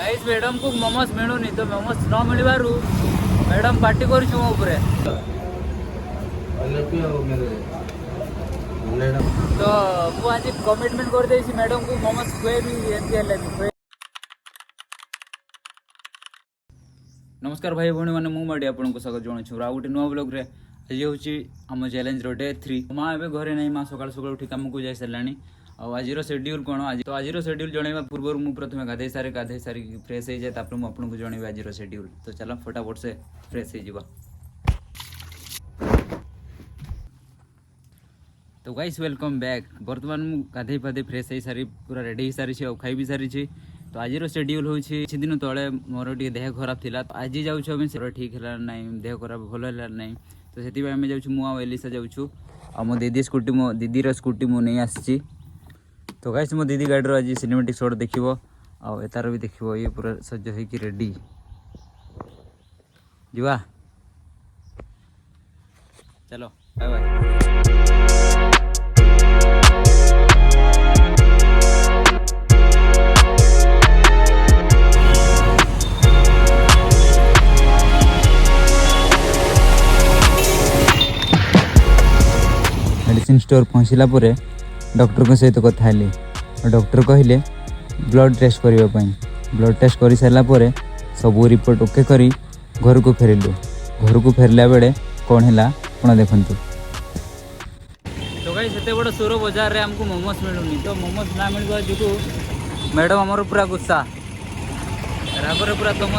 Guys madam को मोमोज मिलूनी तो मोमोज न मिलबारू मैडम पार्टी कर मो उपरे तो मु आज कमिटमेंट कर देसी मैडम को मोमोज खुएबी एमती हेले। नमस्कार भाई भौणी मैंने मुझे आपको स्वागत जनाऊँ आ गए नुआ ब्लॉग रे आज हूँ आम चैलेंज डे 3 माँ ए घरे नहीं माँ सकाल सकाल उठी कम को जाई सारे आज शेड्यूल कौन आज तो आज शेड्यूल जनवा पूर्व मुझे प्रथम गाधे सारी फ्रेश हो जाए मुझे आपको जनइबी आज शेड्यूल तो चलो फटाफट से फ्रेश हो। तो गाइस वेलकम बैक बर्तमान मुझे गाधे पाधे फ्रेश हो सारी पूरा रेडी हो सारी और खाई भी सारी तो आज शेड्यूल हूँ किसी दिन तले मोर टे देह खराब थी आज जाऊँ ठीक है ना देह खराब भल है ना तो से आम जाऊँ एलिसा जाऊँ आ मो दीदी स्कूटी मो दीदीर स्कूटी मु नहीं आसी तो गाइस मो दीदी गाड़ी आज सिनेमेटिक शॉट देखो आतार भी देखो ये पूरा सज हो रेडी जुआ चलो बाय बाय। मेडिसिन स्टोर पहुँचला डॉक्टर को सहित कथा डॉक्टर कहले ब्लड टेस्ट करने ब्लड टेस्ट कर सारापर सब रिपोर्ट ओके करी घर को फेरला बेले कौन है कौन देखु तो भाई से बड़ सोर बजार रे हमको मोमोज मिलूनी तो मोमोज ना मिलवा जो मैडम आमर पूरा गुस्सा रागर पूरा तम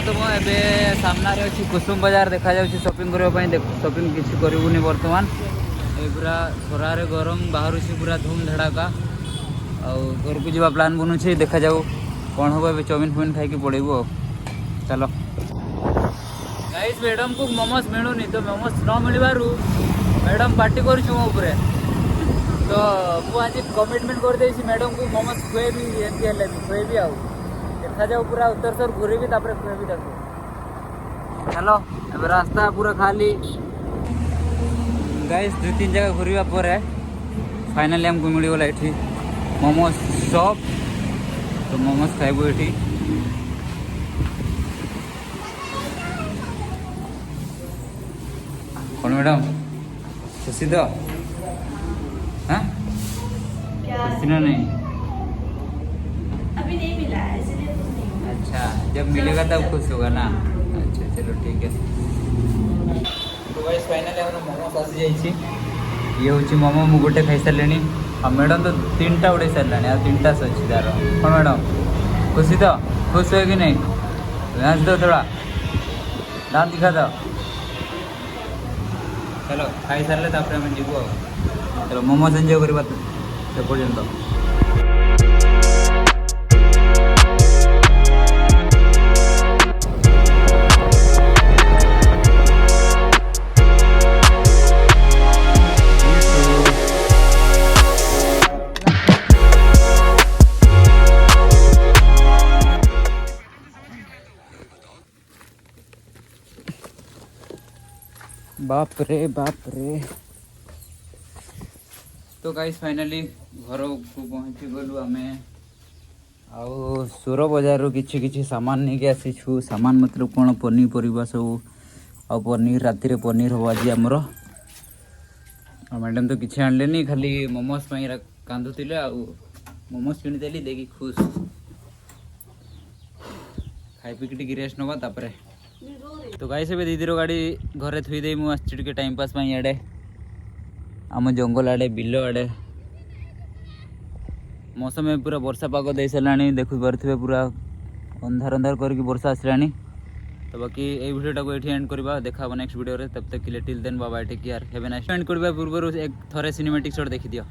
ए सामने अच्छी कुसुम बाजार देखा जाऊँगी शॉपिंग करने शॉपिंग किसी करूनी बर्तमान पूरा खरारे गरम बाहर से पूरा धूम धड़ाका और घर को जावा प्लान बनू देखा जाऊ कौन हम ए चाउमिन फमिन खाई पड़ेबू चलो। गाइस मैडम को मोमोज मिलूनी तो मोमोज न मिलबारू मैडम पार्टी कर उपरे तो मु आज कमिटमेंट कर देसी मैडम को मोमोज खुएबी एमती हेले खुएबी आ देखा जाऊ पूरा उत्तर सर घूरेबी खुएबी चलो अब रास्ता पूरा खाली गाइस 2-3 जगह घूरवा पर फाइनाली हमको मिलगला ये मोमोज शॉप तो मोमोज खाइबू ये कौन मैडम खुशी तो हाँ खुशी ना नहीं अभी नहीं मिला है इसलिए कुछ नहीं। अच्छा जब मिलेगा तब खुश होगा ना। अच्छा चलो ठीक है तो गाइस फाइनली हम मोमोज आसी जाइए ये हूँ मोमो मु गोटे खाई सारे आ मैडम तो 3टा उड़े सारे आ 3टा अच्छी तार कौन मैडम खुशी तो खुश हो कि नहीं नाच दो थोड़ा दाँत दिखा दो चलो खाई सारे आम जीव चलो मोमोज एंजॉय करवा से पर्यंत। बाप रे तो गाइस फाइनली घर को पहुँची गलु आम सोर बजार किसी सामान नहीं के आसी सामान मतलब कौन पनीपरिया सब आ पनीर राति रे पनीर हम आज आमर मैडम तो किसी आणले खाली मोमोज कांदुले आ मोमोज किनीदेली देखी खुश खाई पिकी रेस्ट नवा तापरे तो गाइस ए दीदीर गाड़ी घरे थुईदे मुझे टाइम पास आड़े आम जंगल आड़े बिल आड़े मौसम में पूरा वर्षा पाग दे सारे देखु पारे पूरा अंधार अंधार करके वर्षा आसला तो बाकी ये वीडियो को ये एंड करवा देखा नेक्स्ट वीडियो तब तक till then bye take care have a nice and करवा पूर्व एक थरे सिनेमैटिक शॉट देखी दियो।